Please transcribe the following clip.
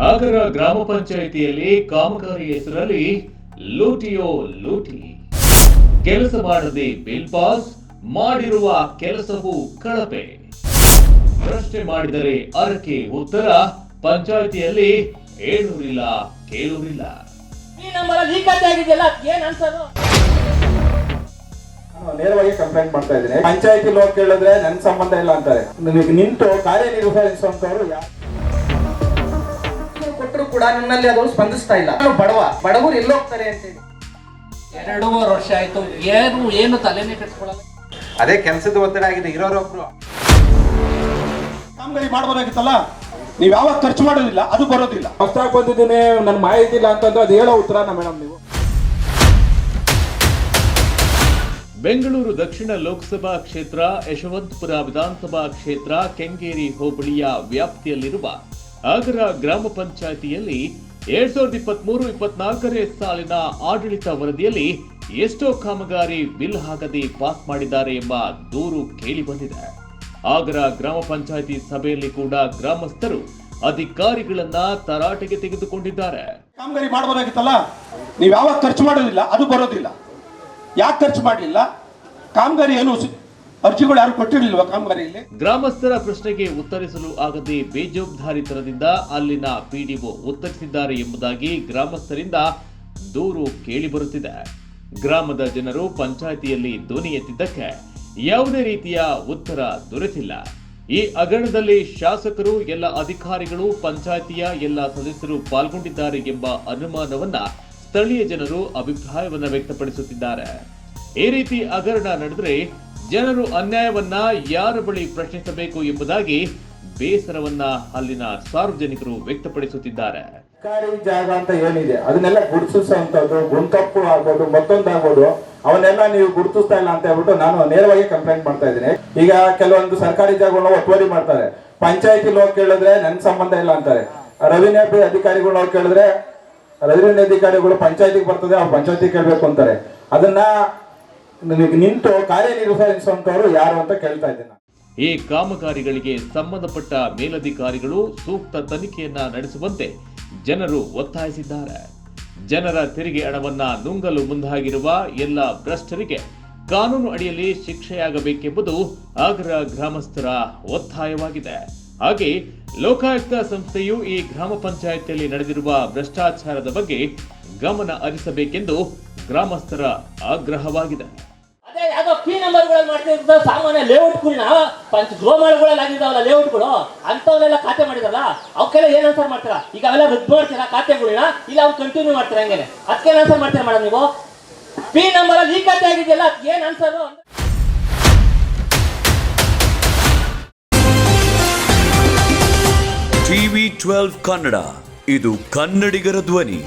ಆಗರ ಗ್ರಾಮ ಪಂಚಾಯಿತಿಯಲ್ಲಿ ಕಾಮಗಾರಿ ಹೆಸರಲ್ಲಿ ಲೂಟಿಯೋ ಲೂಟಿ. ಕೆಲಸ ಮಾಡದೆ ಬಿಲ್ ಪಾಸ್, ಮಾಡಿರುವ ಕೆಲಸವೂ ಕಳಪೆ. ಪ್ರಶ್ನೆ ಮಾಡಿದರೆ ಅರಕೆ ಉತ್ತರ, ಪಂಚಾಯಿತಿಯಲ್ಲಿ ಹೇಳೂರಿಲ್ಲ ಕೇಳೂರಿಲ್ಲ. ನೇರವಾಗಿ ಕಂಪ್ಲೇಂಟ್ ಮಾಡ್ತಾ ಇದ್ದೀನಿ. ಪಂಚಾಯತಿ ಹೋಗಿ ಕೇಳಿದ್ರೆ ನನ್ ಸಂಬಂಧ ಇಲ್ಲ ಅಂತಾರೆ. ನಿಂತು ಕಾರ್ಯನಿರ್ವಹಿಸುವಂತವ್ರು ಕೊಟ್ಟರು ಕೂಡ ನನ್ನಲ್ಲಿ ಅದು ಸ್ಪಂದಿಸ್ತಾ ಇಲ್ಲ. ಬಡವರು ಎಲ್ಲೋಗ್ತಾರೆ ಅಂತೇಳಿ 2.5 ವರ್ಷ ಆಯ್ತು. ಏನು ತಲೆನೇ ಕೆಡಿಸ್ಕೊಳ್ಳಲ್ಲ. ಅದೇ ಕೆಲಸದ ಒತ್ತಡ ಆಗಿದೆ. ಇರೋರೊಬ್ರು ಕಾಮಗಾರಿ ಮಾಡಬಹುದಾಗಿತ್ತಲ್ಲ, ನೀವು ಯಾವಾಗ ಖರ್ಚು ಮಾಡೋದಿಲ್ಲ, ಅದು ಬರೋದಿಲ್ಲ. ಹೊಸದಾಗಿ ಬಂದಿದ್ದೀನಿ, ನನ್ನ ಮಾಹಿತಿ ಇಲ್ಲ ಅಂತಂದ್ರೆ ಅದು ಹೇಳೋ ಉತ್ತರನ ಮೇಡಮ್ ನೀವು. ಬೆಂಗಳೂರು ದಕ್ಷಿಣ ಲೋಕಸಭಾ ಕ್ಷೇತ್ರ, ಯಶವಂತಪುರ ವಿಧಾನಸಭಾ ಕ್ಷೇತ್ರ, ಕೆಂಗೇರಿ ಹೋಬಳಿಯ ವ್ಯಾಪ್ತಿಯಲ್ಲಿರುವ ಆಗರ ಗ್ರಾಮ ಪಂಚಾಯಿತಿಯಲ್ಲಿ 2023-24ನೇ ಸಾಲಿನ ಆಡಳಿತ ವರದಿಯಲ್ಲಿ ಎಷ್ಟೋ ಕಾಮಗಾರಿ ಬಿಲ್ ಆಗದೆ ಪಾಸ್ ಮಾಡಿದ್ದಾರೆ ಎಂಬ ದೂರು ಕೇಳಿ ಬಂದಿದೆ. ಆಗರ ಗ್ರಾಮ ಪಂಚಾಯಿತಿ ಸಭೆಯಲ್ಲಿ ಕೂಡ ಗ್ರಾಮಸ್ಥರು ಅಧಿಕಾರಿಗಳನ್ನ ತರಾಟೆಗೆ ತೆಗೆದುಕೊಂಡಿದ್ದಾರೆ. ಕಾಮಗಾರಿ ಮಾಡಬಹುದಾಗಿತ್ತಲ್ಲ, ನೀವು ಯಾವಾಗ ಖರ್ಚು ಮಾಡೋದಿಲ್ಲ, ಅದು ಬರೋದಿಲ್ಲ. ಯಾಕೆ ಖರ್ಚು ಮಾಡಲಿಲ್ಲ? ಕಾಮಗಾರಿ ಏನು ಅರ್ಜಿಗಳು ಯಾರು ಕೊಟ್ಟಿರಲಿಲ್ವಾ ಕಾಮಗಾರಿಯಲ್ಲಿ? ಗ್ರಾಮಸ್ಥರ ಪ್ರಶ್ನೆಗೆ ಉತ್ತರಿಸಲು ಆಗದೆ ಬೇಜವಾಬ್ದಾರಿತನದಿಂದ ಅಲ್ಲಿನ ಪಿಡಿಒ ಉತ್ತರಿಸಿದ್ದಾರೆ ಎಂಬುದಾಗಿ ಗ್ರಾಮಸ್ಥರಿಂದ ದೂರು ಕೇಳಿಬರುತ್ತಿದೆ. ಗ್ರಾಮದ ಜನರು ಪಂಚಾಯಿತಿಯಲ್ಲಿ ಧ್ವನಿ ಎತ್ತಿದ್ದಕ್ಕೆ ಯಾವುದೇ ರೀತಿಯ ಉತ್ತರ ದೊರೆತಿಲ್ಲ. ಈ ಹಗರಣದಲ್ಲಿ ಶಾಸಕರು, ಎಲ್ಲ ಅಧಿಕಾರಿಗಳು, ಪಂಚಾಯಿತಿಯ ಎಲ್ಲ ಸದಸ್ಯರು ಪಾಲ್ಗೊಂಡಿದ್ದಾರೆ ಎಂಬ ಅನುಮಾನವನ್ನ ಸ್ಥಳೀಯ ಜನರು ಅಭಿಪ್ರಾಯವನ್ನ ವ್ಯಕ್ತಪಡಿಸುತ್ತಿದ್ದಾರೆ. ಈ ರೀತಿ ಹಗರಣ ನಡೆದರೆ ಜನರು ಅನ್ಯಾಯವನ್ನ ಯಾರ ಬಳಿ ಪ್ರಶ್ನಿಸಬೇಕು ಎಂಬುದಾಗಿ ಬೇಸರವನ್ನ ಅಲ್ಲಿನ ಸಾರ್ವಜನಿಕರು ವ್ಯಕ್ತಪಡಿಸುತ್ತಿದ್ದಾರೆ. ಸರ್ಕಾರಿ ಜಾಗ ಅಂತ ಏನಿದೆ ಅದನ್ನೆಲ್ಲ ಗುರುತಿಸುವಂತದ್ದು, ಗುಂತಪ್ಪು ಆಗ್ಬೋದು, ಮತ್ತೊಂದಾಗ್ಬೋದು, ಅವನ್ನೆಲ್ಲ ನೀವು ಗುರುತಿಸ್ತಾ ಇಲ್ಲ ಅಂತ ಹೇಳ್ಬಿಟ್ಟು ನಾನು ನೇರವಾಗಿ ಕಂಪ್ಲೇಂಟ್ ಮಾಡ್ತಾ ಇದ್ದೀನಿ. ಈಗ ಕೆಲವೊಂದು ಸರ್ಕಾರಿ ಜಾಗಗಳನ್ನ ಒತ್ತುವರಿ ಮಾಡ್ತಾರೆ. ಪಂಚಾಯತಿ ಹೋಗಿ ಕೇಳಿದ್ರೆ ನನ್ ಸಂಬಂಧ ಇಲ್ಲ ಅಂತಾರೆ. ರೆವಿನ್ಯೂ ಅಧಿಕಾರಿಗಳು ಹೋಗಿ ಕೇಳಿದ್ರೆ ರೆವಿನ್ಯೂ ಅಧಿಕಾರಿಗಳು ಪಂಚಾಯತಿಗೆ ಬರ್ತದೆ, ಅವ್ರು ಪಂಚಾಯತಿ ಕೇಳಬೇಕು ಅಂತಾರೆ. ಅದನ್ನ ನಿಂತು ಕಾರ್ಯನಿರ್ವಹಿಸುವಂತವ್ರು ಯಾರು ಅಂತ ಕೇಳ್ತಾ ಇದ್ದೀನಿ. ಈ ಕಾಮಗಾರಿಗಳಿಗೆ ಸಂಬಂಧಪಟ್ಟ ಮೇಲಧಿಕಾರಿಗಳು ಸೂಕ್ತ ತನಿಖೆಯನ್ನ ನಡೆಸುವಂತೆ ಜನರು ಒತ್ತಾಯಿಸಿದ್ದಾರೆ. ಜನರ ತೆರಿಗೆ ಹಣವನ್ನ ನುಂಗಲು ಮುಂದಾಗಿರುವ ಎಲ್ಲ ಭ್ರಷ್ಟರಿಗೆ ಕಾನೂನು ಅಡಿಯಲ್ಲಿ ಶಿಕ್ಷೆಯಾಗಬೇಕೆಂಬುದು ಆಗರ ಗ್ರಾಮಸ್ಥರ ಒತ್ತಾಯವಾಗಿದೆ. ಹಾಗೆ ಲೋಕಾಯುಕ್ತ ಸಂಸ್ಥೆಯು ಈ ಗ್ರಾಮ ಪಂಚಾಯಿತಿಯಲ್ಲಿ ನಡೆದಿರುವ ಭ್ರಷ್ಟಾಚಾರದ ಬಗ್ಗೆ ಗಮನ ಹರಿಸಬೇಕೆಂದು ಗ್ರಾಮಸ್ಥರ ಆಗ್ರಹವಾಗಿದೆ. ಅದೇ ಯಾವ್ದೋ ಪಿ ನಂಬರ್ಗಳಲ್ಲಿ ಮಾಡ್ತಿದ್ದ ಸಾಮಾನ್ಯ ಲೇಔಟ್ಗಳನ್ನ ಗೃಹಮಾಳಗಳಲ್ಲಿ ಆಗಿದ್ದಾವಲ್ಲ ಲೇಔಟ್ಗಳು, ಅಂತವನ್ನೆಲ್ಲ ಖಾತೆ ಮಾಡಿದಾರಲ್ಲ, ಅವಕ್ಕೆಲ್ಲ ಏನ್ ಆನ್ಸರ್ ಮಾಡ್ತೀರಾ? ಈಗ ಅವೆಲ್ಲ ರದ್ದು ಮಾಡ್ತೀರಾ ಖಾತೆಗಳನ್ನ, ಇಲ್ಲ ಅವ್ರು ಕಂಟಿನ್ಯೂ ಮಾಡ್ತೀರಾ? ಹಂಗೇನೆ ಅದಕ್ಕೆ ಆನ್ಸರ್ ಮಾಡ್ತೀರಾ ಮೇಡಮ್ ನೀವು? ಪಿ ನಂಬರ್ ಅಲ್ಲಿ ಈ ಖಾತೆ ಆಗಿದೆಯಲ್ಲ, ಏನ್ ಆನ್ಸರ್? TV12 ಕನ್ನಡ, ಇದು ಕನ್ನಡಿಗರ ಧ್ವನಿ.